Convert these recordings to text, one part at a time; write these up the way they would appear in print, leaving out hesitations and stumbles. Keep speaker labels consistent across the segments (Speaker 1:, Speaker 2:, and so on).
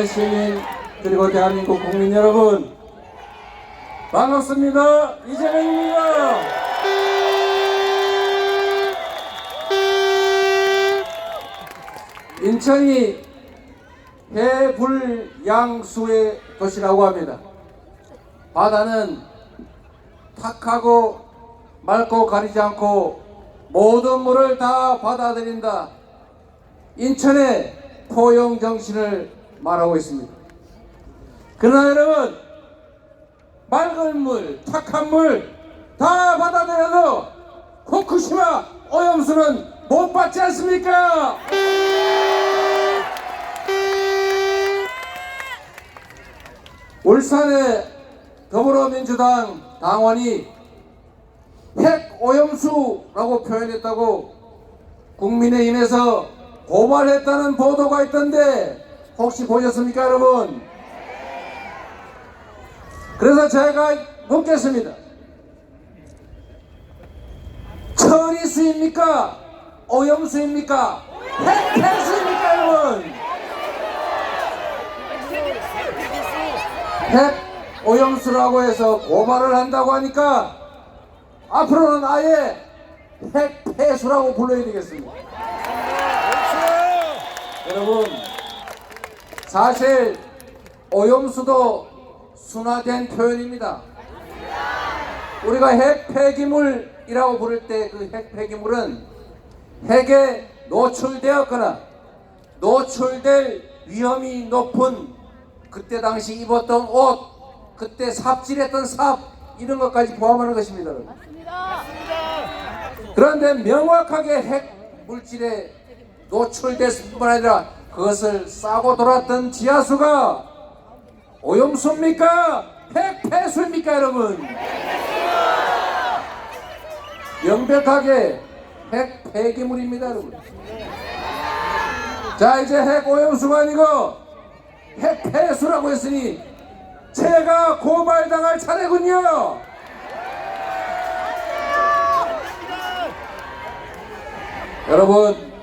Speaker 1: 인천 시민 그리고 대한민국 국민 여러분 반갑습니다. 이재명입니다. 인천이 해불양수의 도시라고 합니다. 바다는 탁하고 맑고 가리지 않고 모든 물을 다 받아들인다. 인천의 포용 정신을 말하고 있습니다. 그러나 여러분, 맑은 물, 탁한 물 다 받아들여도 후쿠시마 오염수는 못 받지 않습니까? 울산의 더불어민주당 당원이 핵오염수라고 표현했다고 국민의힘에서 고발했다는 보도가 있던데 혹시 보셨습니까, 여러분? 그래서 제가 묻겠습니다. 처리수입니까? 오염수입니까? 핵폐수입니까, 여러분? 핵오염수라고 해서 고발을 한다고 하니까 앞으로는 아예 핵폐수라고 불러야 되겠습니다. 여러분, 사실 오염수도 순화된 표현입니다. 우리가 핵폐기물이라고 부를 때 그 핵폐기물은 핵에 노출되었거나 노출될 위험이 높은 그때 당시 입었던 옷, 그때 삽질했던 삽 이런 것까지 포함하는 것입니다. 맞습니다. 그런데 명확하게 핵 물질에 노출됐을 뿐만 아니라 그것을 싸고 돌았던 지하수가 오염수입니까? 핵폐수입니까, 여러분? 명백하게 핵폐기물입니다, 여러분. 자, 이제 핵오염수가 아니고 핵폐수라고 했으니 제가 고발당할 차례군요. 여러분,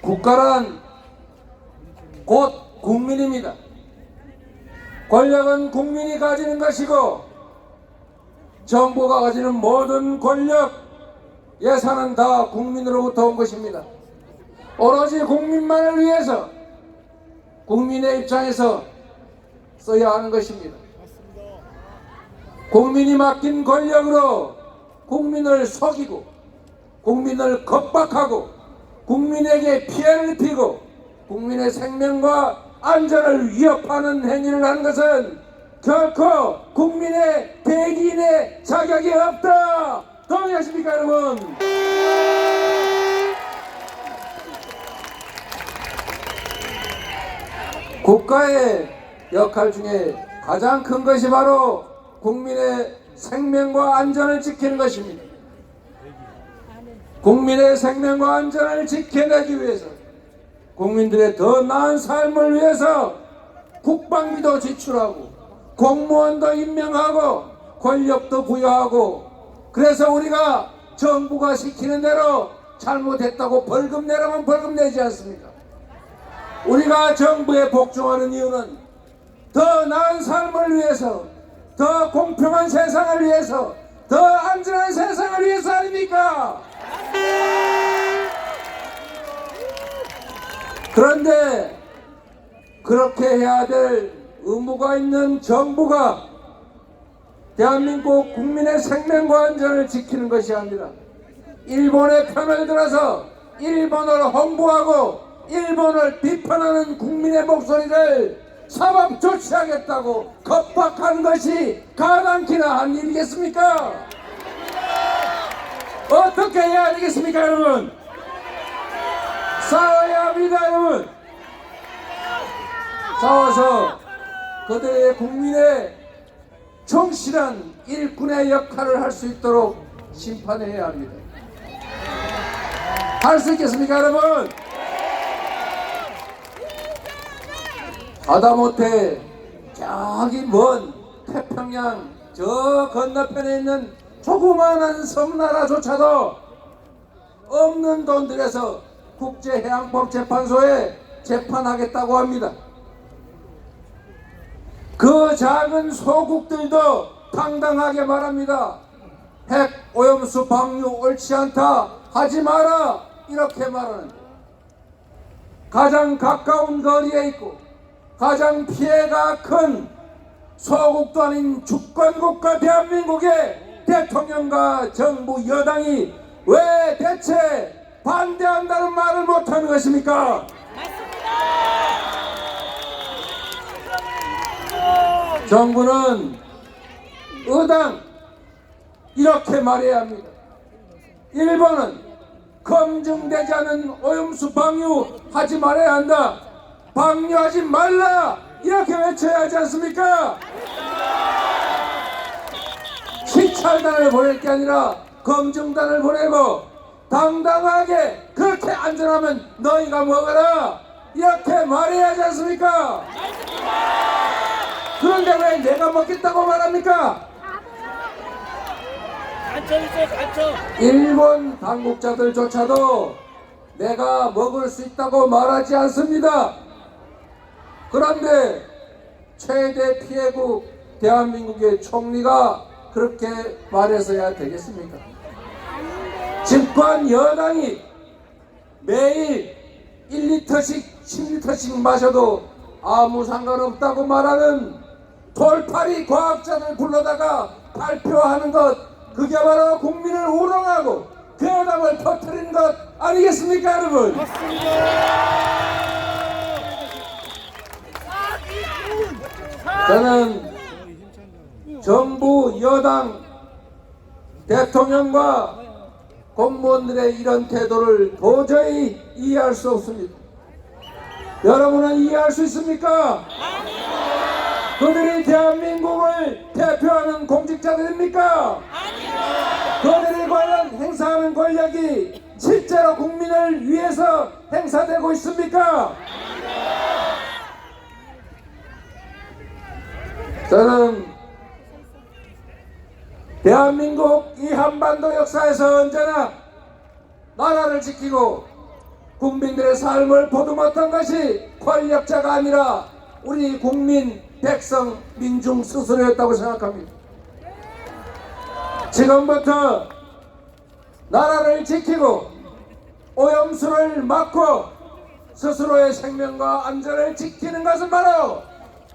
Speaker 1: 국가란 곧 국민입니다. 권력은 국민이 가지는 것이고 정부가 가지는 모든 권력, 예산은 다 국민으로부터 온 것입니다. 오로지 국민만을 위해서 국민의 입장에서 써야 하는 것입니다. 국민이 맡긴 권력으로 국민을 속이고 국민을 겁박하고 국민에게 피해를 입히고 국민의 생명과 안전을 위협하는 행위를 하는 것은 결코 국민의 대기인의 자격이 없다. 동의하십니까, 여러분? 국가의 역할 중에 가장 큰 것이 바로 국민의 생명과 안전을 지키는 것입니다. 국민의 생명과 안전을 지켜내기 위해서 국민들의 더 나은 삶을 위해서 국방비도 지출하고 공무원도 임명하고 권력도 부여하고 그래서 우리가 정부가 시키는 대로 잘못했다고 벌금 내라면 벌금 내지 않습니까? 우리가 정부에 복종하는 이유는 더 나은 삶을 위해서, 더 공평한 세상을 위해서, 더 안전한 세상을 위해서 아닙니까? 그런데 그렇게 해야 될 의무가 있는 정부가 대한민국 국민의 생명과 안전을 지키는 것이 아니라 일본의 편을 들어서 일본을 홍보하고 일본을 비판하는 국민의 목소리를 사법 조치하겠다고 겁박하는 것이 가당키나 한 일이겠습니까? 어떻게 해야 되겠습니까, 여러분? 싸워야 합니다, 여러분. 싸워서 그들의 국민의 정실한 일꾼의 역할을 할 수 있도록 심판해야 합니다. 할 수 있겠습니까, 여러분? 하다못해 저기 먼 태평양 저 건너편에 있는 조그마한 섬나라조차도 없는 돈 들여서 국제해양법재판소에 재판하겠다고 합니다. 그 작은 소국들도 당당하게 말합니다. 핵 오염수 방류 옳지 않다, 하지 마라, 이렇게 말하는데, 가장 가까운 거리에 있고 가장 피해가 큰 소국도 아닌 주권국가 대한민국의 대통령과 정부 여당이 왜 대체 반대한다는 말을 못하는 것입니까? 정부는 의당 이렇게 말해야 합니다. 1번은 검증되지 않은 오염수 방류하지 말아야 한다, 방류하지 말라, 이렇게 외쳐야 하지 않습니까? 시찰단을 보낼 게 아니라 검증단을 보내고 당당하게 그렇게 안전하면 너희가 먹어라, 이렇게 말해야 하지 않습니까? 그런데 왜 내가 먹겠다고 말합니까? 일본 당국자들조차도 내가 먹을 수 있다고 말하지 않습니다. 그런데 최대 피해국 대한민국의 총리가 그렇게 말해서야 되겠습니까? 집권 여당이 매일 1리터씩 10리터씩 마셔도 아무 상관없다고 말하는 돌팔이 과학자들 불러다가 발표하는 것, 그게 바로 국민을 우롱하고 괴담을 터뜨리는 것 아니겠습니까, 여러분? 저는 정부, 여당, 대통령과 공무원들의 이런 태도를 도저히 이해할 수 없습니다. 여러분은 이해할 수 있습니까? 그들이 대한민국을 대표하는 공직자들입니까? 그들이 과연 행사하는 권력이 실제로 국민을 위해서 행사되고 있습니까? 저는 대한민국 이 한반도 역사에서 언제나 나라를 지키고 국민들의 삶을 보듬었던 것이 권력자가 아니라 우리 국민, 백성, 민중 스스로였다고 생각합니다. 지금부터 나라를 지키고 오염수를 막고 스스로의 생명과 안전을 지키는 것은 바로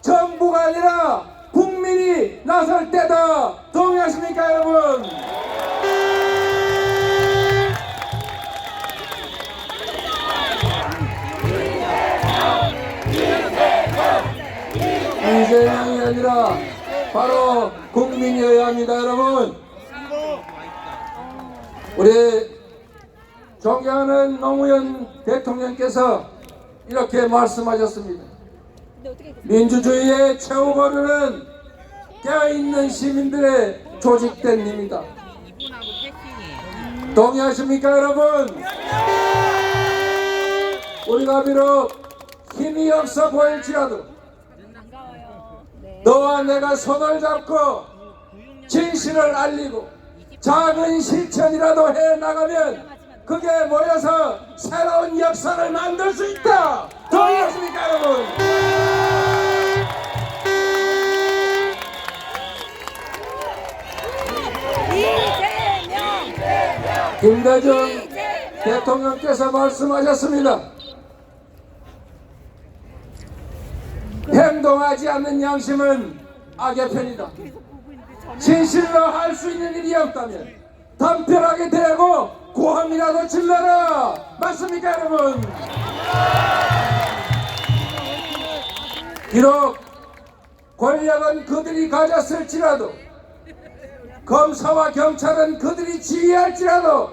Speaker 1: 정부가 아니라 국민이 나설 때다. 동의하십니까, 여러분? 이재명이 아니라 바로 국민이어야 합니다, 여러분. 우리 존경하는 노무현 대통령께서 이렇게 말씀하셨습니다. 민주주의의 최후보루는 깨어있는 시민들의 조직된 힘이다. 동의하십니까, 여러분? 우리가 비록 힘이 없어 보일지라도 너와 내가 손을 잡고 진실을 알리고 작은 실천이라도 해나가면 그게 모여서 새로운 역사를 만들 수 있다. 동의하십니까, 여러분? 김대중 대통령께서 말씀하셨습니다. 행동하지 않는 양심은 악의 편이다. 진실로 할 수 있는 일이 없다면 담벼락에 대고 고함이라도 질러라. 맞습니까, 여러분? 비록 권력은 그들이 가졌을지라도, 검사와 경찰은 그들이 지휘할지라도,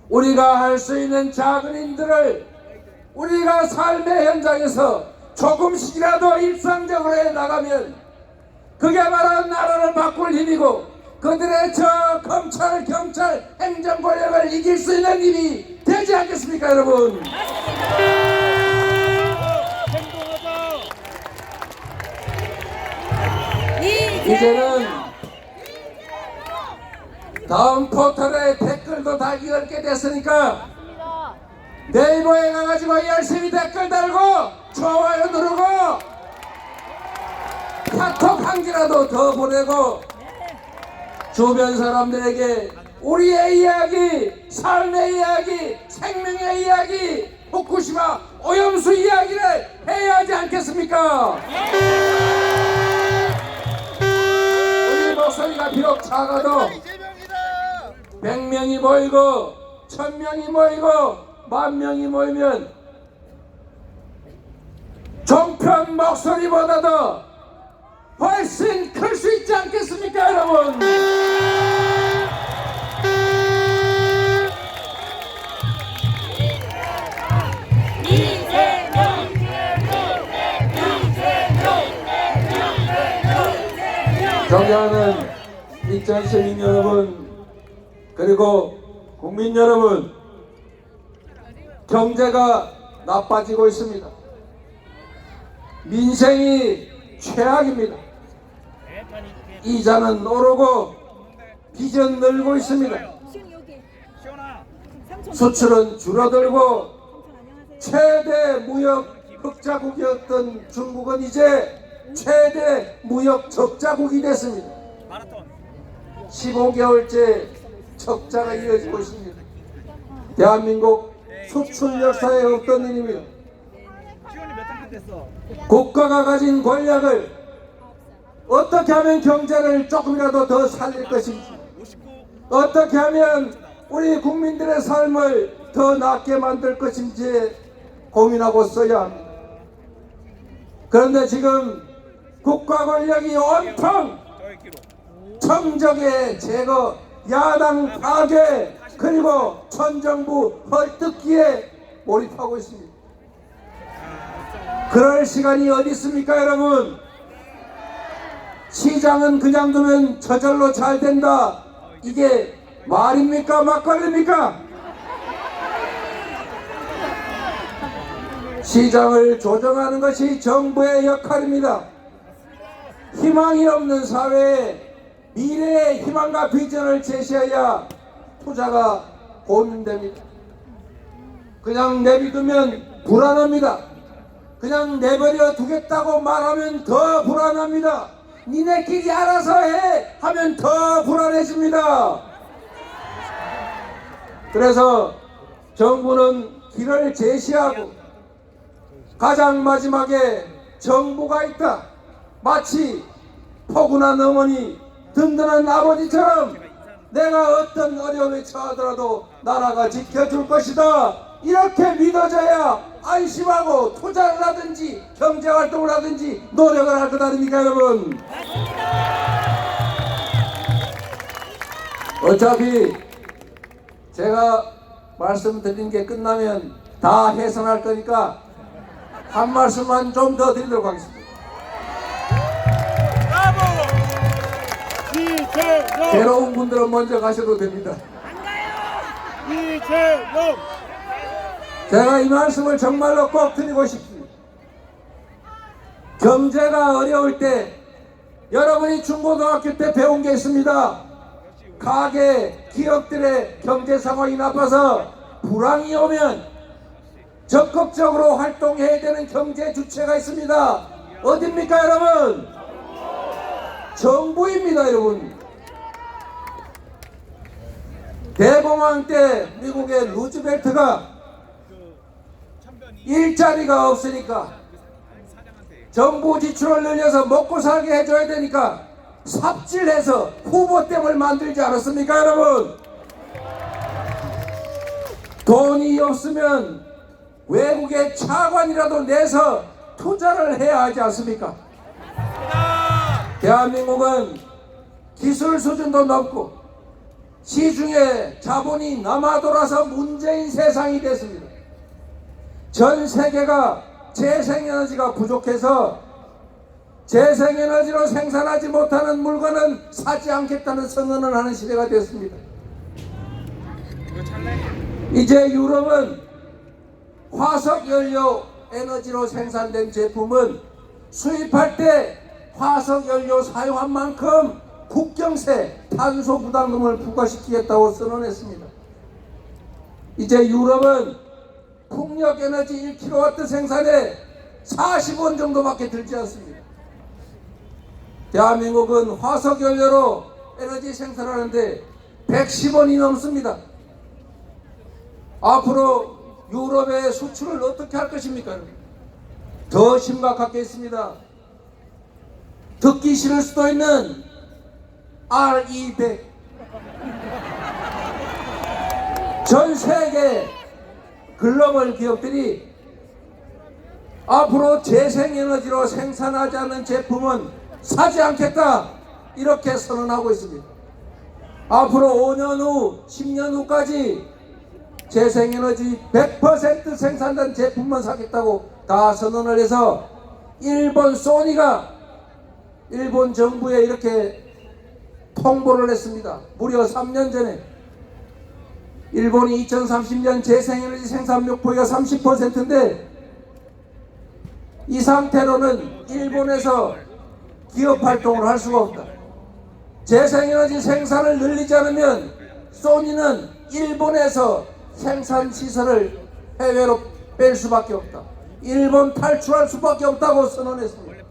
Speaker 1: 우리가 할 수 있는 작은 일들을 우리가 삶의 현장에서 조금씩이라도 일상적으로 해나가면 그게 바로 나라를 바꿀 힘이고 그들의 저 검찰, 경찰, 행정 권력을 이길 수 있는 힘이 되지 않겠습니까, 여러분? 이제는 다음 포털에 댓글도 달기 어렵게 됐으니까 네이버에 가가지고 열심히 댓글 달고 좋아요 누르고 카톡 한 개라도 더 보내고 주변 사람들에게 우리의 이야기, 삶의 이야기, 생명의 이야기, 후쿠시마 오염수 이야기를 해야 하지 않겠습니까? 우리 목소리가 비록 작아도 100명이 모이고 1000명이 모이고 10,000명이 모이면 종편 목소리보다도 훨씬 클 수 있지 않겠습니까, 여러분? 존경하는 인천 시민 여러분, 그리고 국민 여러분, 경제가 나빠지고 있습니다. 민생이 최악입니다. 이자는 오르고 빚은 늘고 있습니다. 수출은 줄어들고 최대 무역 흑자국이었던 중국은 이제 최대 무역 적자국이 됐습니다. 15개월째 적자가 이어지고 있습니다. 대한민국 수출 역사에 없던 일입니다. 국가가 가진 권력을 어떻게 하면 경제를 조금이라도 더 살릴 것인지, 어떻게 하면 우리 국민들의 삶을 더 낫게 만들 것인지 고민하고 써야 합니다. 그런데 지금 국가 권력이 온통 청적의 제거, 야당 파괴, 그리고 천정부 헐뜯기에 몰입하고 있습니다. 그럴 시간이 어디 있습니까, 여러분? 시장은 그냥 두면 저절로 잘 된다. 이게 말입니까, 막걸리입니까? 시장을 조정하는 것이 정부의 역할입니다. 희망이 없는 사회에 미래의 희망과 비전을 제시해야 투자가 고민됩니다. 그냥 내비두면 불안합니다. 그냥 내버려 두겠다고 말하면 더 불안합니다. 니네끼리 알아서 해 하면 더 불안해집니다. 그래서 정부는 길을 제시하고 가장 마지막에 정부가 있다. 마치 포근한 어머니, 든든한 아버지처럼 내가 어떤 어려움에 처하더라도 나라가 지켜줄 것이다. 이렇게 믿어져야 안심하고 투자를 하든지 경제활동을 하든지 노력을 할 것 아닙니까, 여러분? 어차피 제가 말씀드린 게 끝나면 다 해산할 거니까 한 말씀만 좀 더 드리도록 하겠습니다. 괴로운 분들은 먼저 가셔도 됩니다. 제가 이 말씀을 정말로 꼭 드리고 싶습니다. 경제가 어려울 때 여러분이 중고등학교 때 배운 게 있습니다. 가게, 기업들의 경제 상황이 나빠서 불황이 오면 적극적으로 활동해야 되는 경제 주체가 있습니다. 어딥니까, 여러분? 정부입니다, 여러분. 대공황 때 미국의 루즈벨트가 일자리가 없으니까 정부 지출을 늘려서 먹고 살게 해줘야 되니까 삽질해서 후보댐을 만들지 않았습니까, 여러분? 돈이 없으면 외국에 차관이라도 내서 투자를 해야 하지 않습니까? 대한민국은 기술 수준도 높고 시중에 자본이 남아 돌아서 문제인 세상이 됐습니다. 전 세계가 재생에너지가 부족해서 재생에너지로 생산하지 못하는 물건은 사지 않겠다는 선언을 하는 시대가 됐습니다. 이제 유럽은 화석연료 에너지로 생산된 제품은 수입할 때 화석연료 사용한 만큼 국경세 탄소 부담금을 부과시키겠다고 선언했습니다. 이제 유럽은 풍력 에너지 1kW 생산에 40원 정도밖에 들지 않습니다. 대한민국은 화석 연료로 에너지 생산하는데 110원이 넘습니다. 앞으로 유럽의 수출을 어떻게 할 것입니까? 더 심각하겠습니다. 듣기 싫을 수도 있는 RE100. 전 세계 글로벌 기업들이 앞으로 재생에너지로 생산하지 않는 제품은 사지 않겠다, 이렇게 선언하고 있습니다. 앞으로 5년 후, 10년 후까지 재생에너지 100% 생산된 제품만 사겠다고 다 선언을 해서 일본 소니가 일본 정부에 이렇게 통보를 했습니다. 무려 3년 전에. 일본이 2030년 재생에너지 생산 목표가 30%인데 이 상태로는 일본에서 기업 활동을 할 수가 없다. 재생에너지 생산을 늘리지 않으면 소니는 일본에서 생산 시설을 해외로 뺄 수밖에 없다. 일본 탈출할 수밖에 없다고 선언했습니다.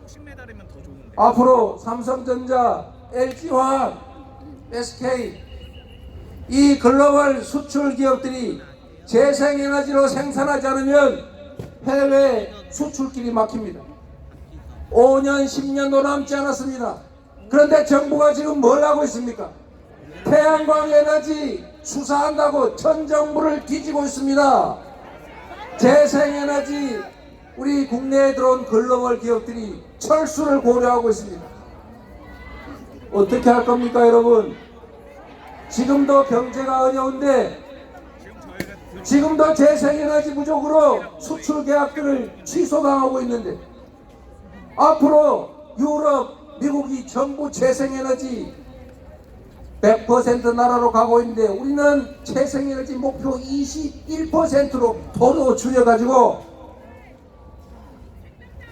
Speaker 1: 앞으로 삼성전자, LG화학, SK 이 글로벌 수출 기업들이 재생에너지로 생산하지 않으면 해외 수출길이 막힙니다. 5년, 10년도 남지 않았습니다. 그런데 정부가 지금 뭘 하고 있습니까? 태양광 에너지 수사한다고 전 정부를 뒤지고 있습니다. 재생에너지 우리 국내에 들어온 글로벌 기업들이 철수를 고려하고 있습니다. 어떻게 할 겁니까, 여러분? 지금도 경제가 어려운데 지금도 재생에너지 부족으로 수출 계약들을 취소당하고 있는데 앞으로 유럽, 미국이 전부 재생에너지 100% 나라로 가고 있는데 우리는 재생에너지 목표 21%로 도로 줄여가지고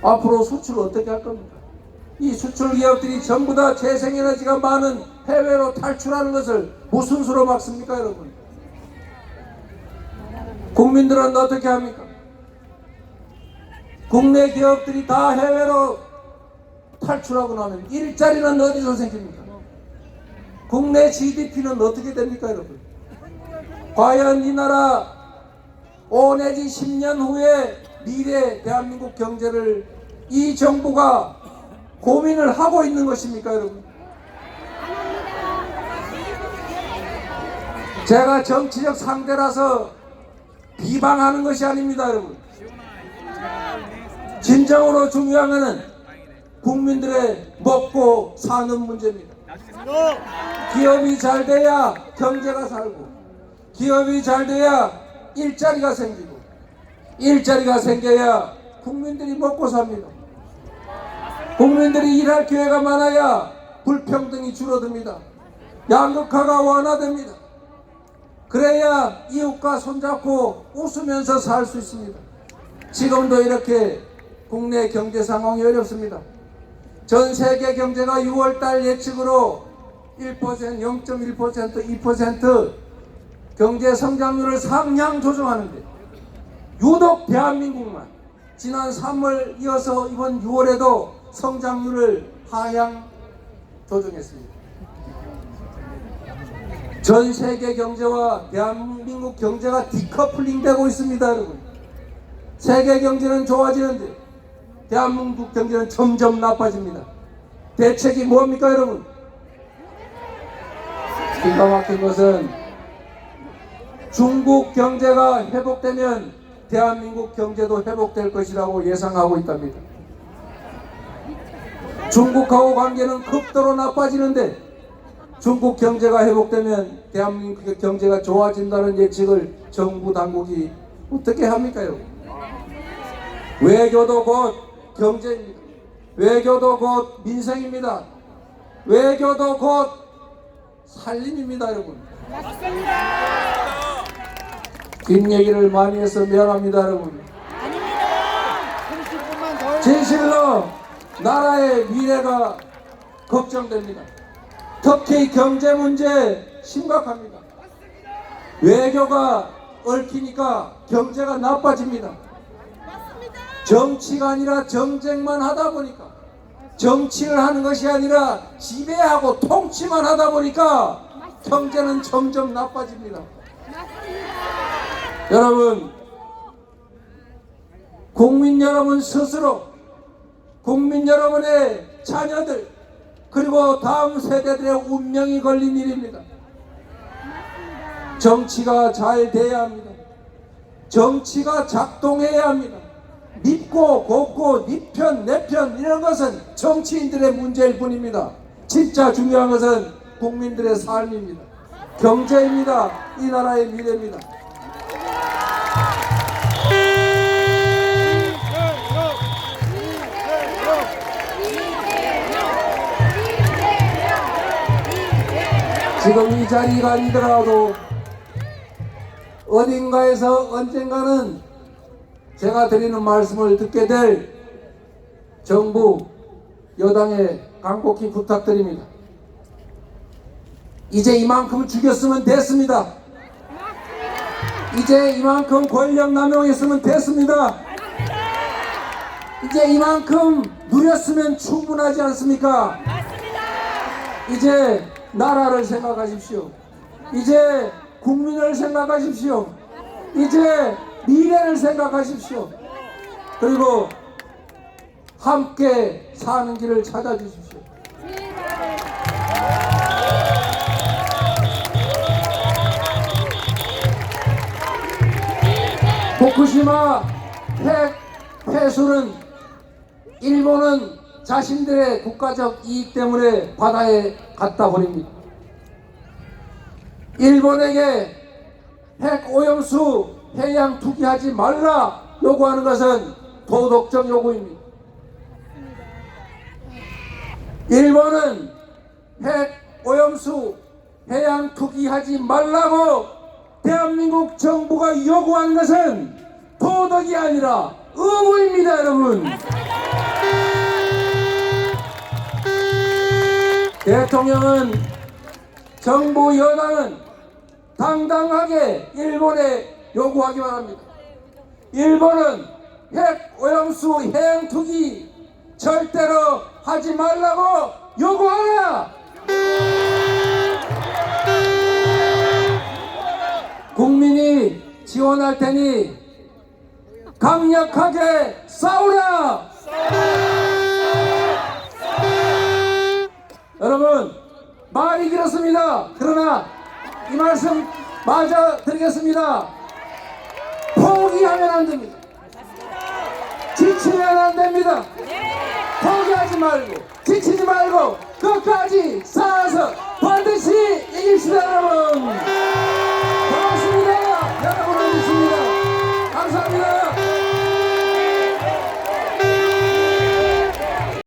Speaker 1: 앞으로 수출을 어떻게 할 겁니까? 이 수출 기업들이 전부 다 재생에너지가 많은 해외로 탈출하는 것을 무슨 수로 막습니까, 여러분? 국민들은 어떻게 합니까? 국내 기업들이 다 해외로 탈출하고 나면 일자리는 어디서 생깁니까? 국내 GDP는 어떻게 됩니까, 여러분? 과연 이 나라 5 내지 10년 후에 미래 대한민국 경제를 이 정부가 고민을 하고 있는 것입니까, 여러분? 제가 정치적 상대라서 비방하는 것이 아닙니다, 여러분. 진정으로 중요한 것은 국민들의 먹고 사는 문제입니다. 기업이 잘 돼야 경제가 살고, 기업이 잘 돼야 일자리가 생기고, 일자리가 생겨야 국민들이 먹고 삽니다. 국민들이 일할 기회가 많아야 불평등이 줄어듭니다. 양극화가 완화됩니다. 그래야 이웃과 손잡고 웃으면서 살 수 있습니다. 지금도 이렇게 국내 경제 상황이 어렵습니다. 전 세계 경제가 6월달 예측으로 1%, 0.1%, 2% 경제 성장률을 상향 조정하는데 유독 대한민국만 지난 3월 이어서 이번 6월에도 성장률을 하향 조정했습니다. 전 세계 경제와 대한민국 경제가 디커플링 되고 있습니다, 여러분. 세계 경제는 좋아지는데 대한민국 경제는 점점 나빠집니다. 대책이 뭡니까, 여러분? 기가 막힌 것은 중국 경제가 회복되면 대한민국 경제도 회복될 것이라고 예상하고 있답니다. 중국하고 관계는 극도로 나빠지는데 중국 경제가 회복되면 대한민국 경제가 좋아진다는 예측을 정부 당국이 어떻게 합니까, 여러분? 외교도 곧 경제입니다. 외교도 곧 민생입니다. 외교도 곧 살림입니다, 여러분. 긴 얘기를 많이 해서 미안합니다, 여러분. 진실로 나라의 미래가 걱정됩니다. 특히 경제 문제 심각합니다. 외교가 얽히니까 경제가 나빠집니다. 정치가 아니라 정쟁만 하다 보니까, 정치를 하는 것이 아니라 지배하고 통치만 하다 보니까 경제는 점점 나빠집니다. 여러분, 국민 여러분 스스로, 국민 여러분의 자녀들, 그리고 다음 세대들의 운명이 걸린 일입니다. 정치가 잘 돼야 합니다. 정치가 작동해야 합니다. 믿고 곱고 네 편 내 편 이런 것은 정치인들의 문제일 뿐입니다. 진짜 중요한 것은 국민들의 삶입니다. 경제입니다. 이 나라의 미래입니다. 지금 이 자리가 아니더라도 어딘가에서 언젠가는 제가 드리는 말씀을 듣게 될 정부 여당에 간곡히 부탁드립니다. 이제 이만큼 죽였으면 됐습니다. 이제 이만큼 권력 남용했으면 됐습니다. 이제 이만큼 누렸으면 충분하지 않습니까? 이제 나라를 생각하십시오. 이제 국민을 생각하십시오. 이제 미래를 생각하십시오. 그리고 함께 사는 길을 찾아주십시오. 후쿠시마 핵 폐수는 일본은 자신들의 국가적 이익 때문에 바다에 갖다 버립니다. 일본에게 핵 오염수 해양 투기하지 말라 요구하는 것은 도덕적 요구입니다. 일본은 핵 오염수 해양 투기하지 말라고 대한민국 정부가 요구한 것은 도덕이 아니라 의무입니다, 여러분. 대통령은, 정부 여당은 당당하게 일본에 요구하기만 합니다. 일본은 핵 오염수 해양 투기 절대로 하지 말라고 요구하라. 국민이 지원할 테니 강력하게 싸우라. 여러분, 말이 길었습니다. 그러나 이 말씀 마저 드리겠습니다. 포기하면 안 됩니다. 지치면 안 됩니다. 포기하지 말고 지치지 말고 끝까지 싸워서 반드시 이깁시다, 여러분.